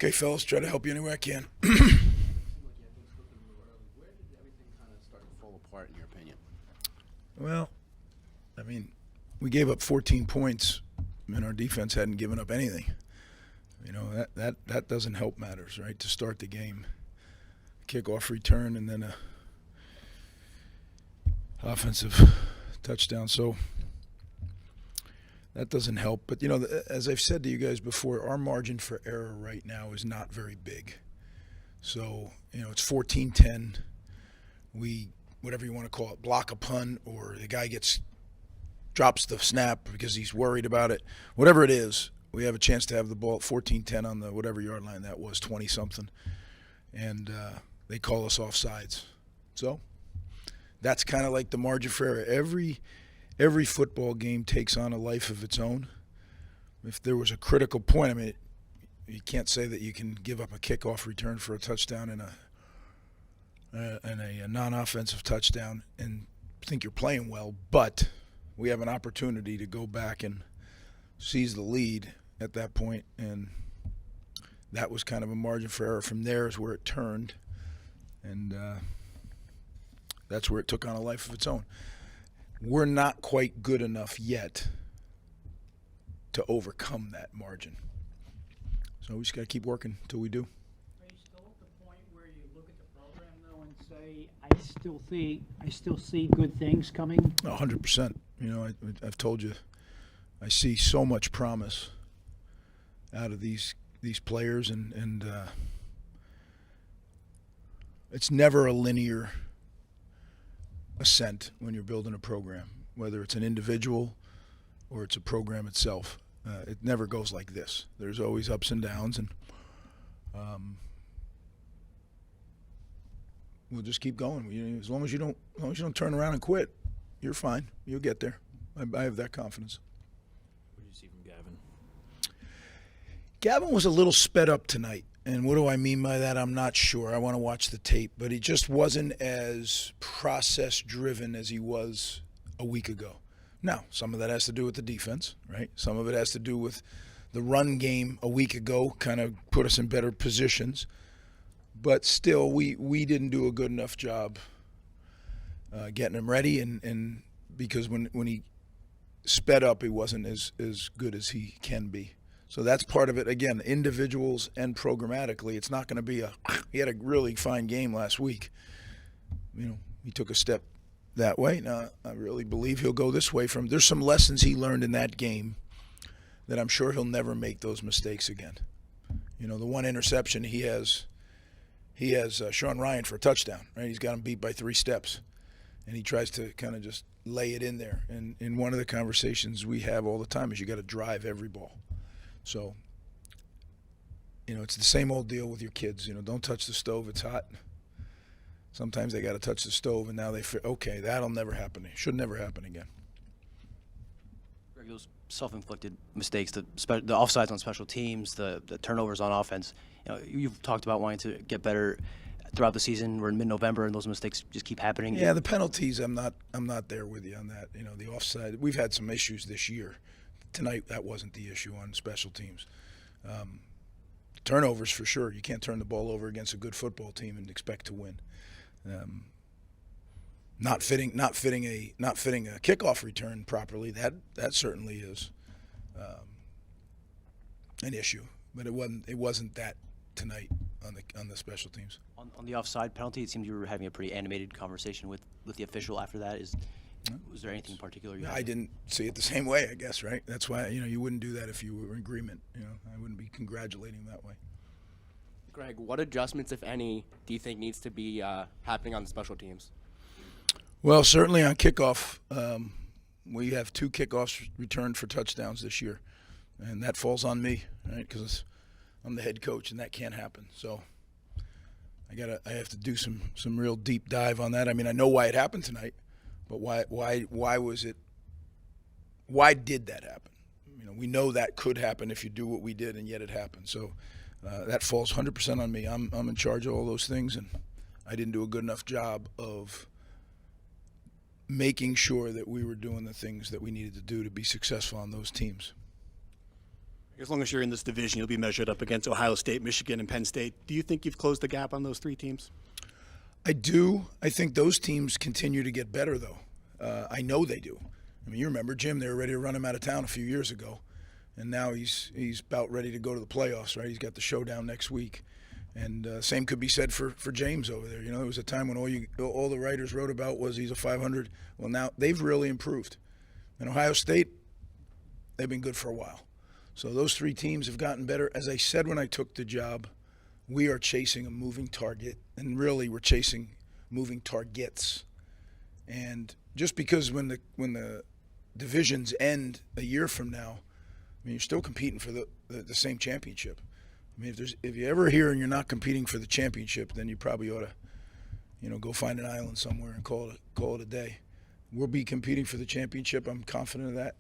Okay, fellas, try to help you any way I can. Where did everything kind of start to fall apart, in your opinion? Well, I mean, we gave up 14 points, and our defense hadn't given up anything. You know, that doesn't help matters, right? To start the game, kickoff return, and then a offensive touchdown. So that doesn't help. But, you know, as I've said to you guys before, our margin for error right now is not very big. So, you know, it's 14-10. We, whatever you want to call it, block a punt, or the guy drops the snap because he's worried about it. Whatever it is, we have a chance to have the ball at 14-10 on the whatever yard line that was, 20-something. And they call us offsides. So that's kind of like the margin for error. Every football game takes on a life of its own. If there was a critical point, I mean, you can't say that you can give up a kickoff return for a touchdown and a non-offensive touchdown and think you're playing well, but we have an opportunity to go back and seize the lead at that point, and that was kind of a margin for error. From there is where it turned, and that's where it took on a life of its own. We're not quite good enough yet to overcome that margin. So we just got to keep working until we do. Are you still at the point where you look at the program, though, and say, I still see good things coming? 100%. You know, I've told you, I see so much promise out of these players, and it's never a linear ascent when you're building a program, whether it's an individual or it's a program itself. It never goes like this. There's always ups and downs, and we'll just keep going. As long as you don't turn around and quit, you're fine. You'll get there. I have that confidence. What did you see from Gavin? Gavin was a little sped up tonight. And what do I mean by that? I'm not sure. I want to watch the tape. But he just wasn't as process-driven as he was a week ago. Now, some of that has to do with the defense, right? Some of it has to do with the run game a week ago kind of put us in better positions. But still, we didn't do a good enough job getting him ready. And because when he sped up, he wasn't as good as he can be. So that's part of it. Again, individuals and programmatically, it's not going to be he had a really fine game last week. You know, he took a step that way. Now, I really believe he'll go this way there's some lessons he learned in that game that I'm sure he'll never make those mistakes again. You know, the one interception he has Sean Ryan for a touchdown, right? He's got him beat by 3 steps, and he tries to kind of just lay it in there. And in one of the conversations we have all the time is you got to drive every ball. So, you know, it's the same old deal with your kids. You know, don't touch the stove, it's hot. Sometimes they got to touch the stove, and now they feel, okay, that'll never happen. It should never happen again. Greg, those self-inflicted mistakes, the offsides on special teams, the turnovers on offense, you know, you've talked about wanting to get better throughout the season. We're in mid-November, and those mistakes just keep happening. Yeah, the penalties, I'm not there with you on that. You know, the offside, we've had some issues this year. Tonight, that wasn't the issue on special teams. Turnovers for sure. You can't turn the ball over against a good football team and expect to win. Not fitting a kickoff return properly. That certainly is an issue. But it wasn't that tonight on the special teams. On the offside penalty, it seemed you were having a pretty animated conversation with the official after that. Was there anything in particular? I didn't see it the same way, I guess, right? That's why, you know, you wouldn't do that if you were in agreement. You know, I wouldn't be congratulating that way. Greg, what adjustments, if any, do you think needs to be happening on the special teams? Well, certainly on kickoff, we have 2 kickoffs returned for touchdowns this year, and that falls on me, right? Because I'm the head coach, and that can't happen. So I have to do some real deep dive on that. I mean, I know why it happened tonight. But why was it? Why did that happen? You know, we know that could happen if you do what we did, and yet it happened. So that falls 100% on me. I'm in charge of all those things, and I didn't do a good enough job of making sure that we were doing the things that we needed to do to be successful on those teams. As long as you're in this division, you'll be measured up against Ohio State, Michigan, and Penn State. Do you think you've closed the gap on those three teams? I do. I think those teams continue to get better, though. I know they do. I mean, you remember Jim, they were ready to run him out of town a few years ago. And now he's about ready to go to the playoffs, right? He's got the showdown next week. And same could be said for James over there. You know, there was a time when all the writers wrote about was he's a 500. Well, now they've really improved. And Ohio State, they've been good for a while. So those three teams have gotten better. As I said when I took the job, we are chasing a moving target, and really we're chasing moving targets. And just because when the divisions end a year from now, I mean, you're still competing for the same championship. I mean, if you ever hear and you're not competing for the championship, then you probably ought to, go find an island somewhere and call it a day. We'll be competing for the championship. I'm confident of that.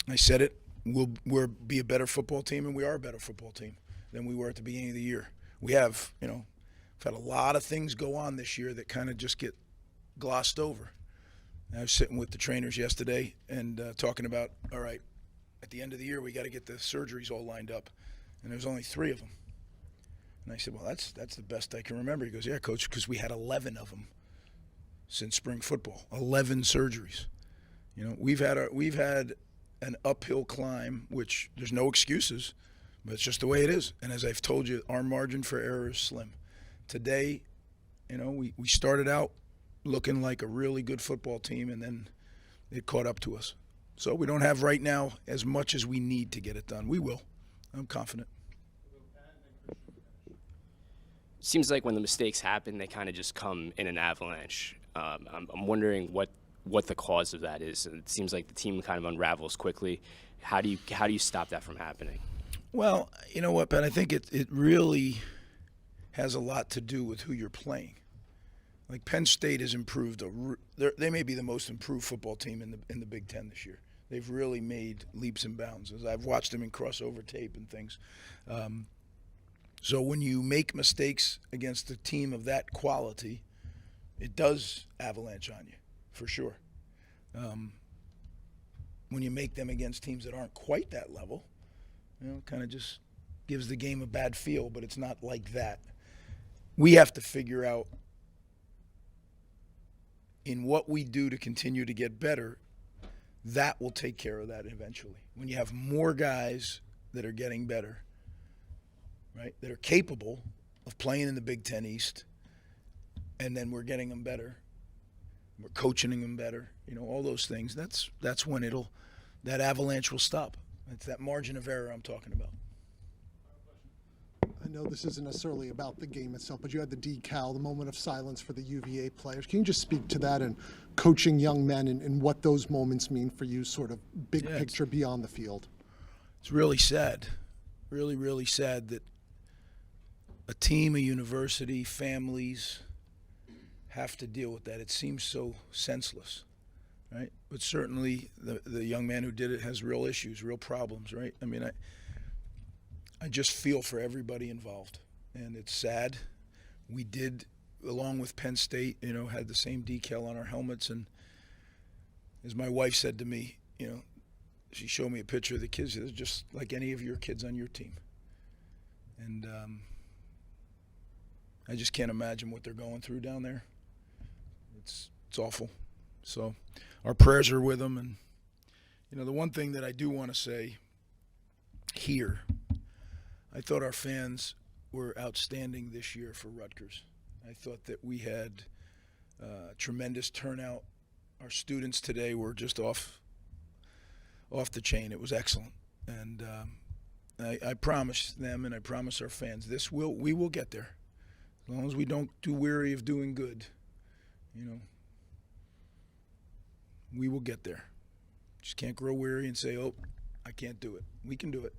I said it. We'll be a better football team, and we are a better football team than we were at the beginning of the year. We have, we've had a lot of things go on this year that kind of just get glossed over. I was sitting with the trainers yesterday and talking about, all right, at the end of the year, we got to get the surgeries all lined up. And there's only 3 of them. And I said, well, that's the best I can remember. He goes, yeah, Coach, because we had 11 of them since spring football, 11 surgeries. We've had an uphill climb, which there's no excuses, but it's just the way it is. And as I've told you, our margin for error is slim. Today, we started out looking like a really good football team, and then it caught up to us. So we don't have right now as much as we need to get it done. We will. I'm confident. Seems like when the mistakes happen, they kind of just come in an avalanche. I'm wondering what the cause of that is. It seems like the team kind of unravels quickly. How do you stop that from happening? Well, you know what, Ben? I think it really has a lot to do with who you're playing. Like Penn State has improved. They may be the most improved football team in the Big Ten this year. They've really made leaps and bounds. As I've watched them in crossover tape and things. So when you make mistakes against a team of that quality, it does avalanche on you, for sure. When you make them against teams that aren't quite that level, it kind of just gives the game a bad feel, but it's not like that. We have to figure out in what we do to continue to get better, that will take care of that eventually. When you have more guys that are getting better, right, that are capable of playing in the Big Ten East, and then we're getting them better, we're coaching them better, all those things, that's when that avalanche will stop. It's that margin of error I'm talking about. I know this isn't necessarily about the game itself, but you had the decal, the moment of silence for the UVA players. Can you just speak to that and coaching young men and what those moments mean for you, sort of big picture beyond the field? It's really sad, really, really sad that a team, a university, families have to deal with that. It seems so senseless, right? But certainly the young man who did it has real issues, real problems, right? I mean, I just feel for everybody involved, and it's sad. We did, along with Penn State, had the same decal on our helmets, and as my wife said to me, she showed me a picture of the kids. They're just like any of your kids on your team, and I just can't imagine what they're going through down there. It's awful. So our prayers are with them, and the one thing that I do want to say here, I thought our fans were outstanding this year for Rutgers. I thought that we had tremendous turnout. Our students today were just off the chain. It was excellent, and I promise them and I promise our fans we will get there, as long as we don't do weary of doing good. We will get there. Just can't grow weary and say, "Oh, I can't do it." We can do it.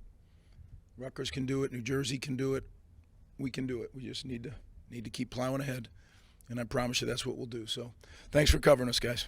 Rutgers can do it. New Jersey can do it. We can do it. We just need to keep plowing ahead, and I promise you that's what we'll do. So, thanks for covering us, guys.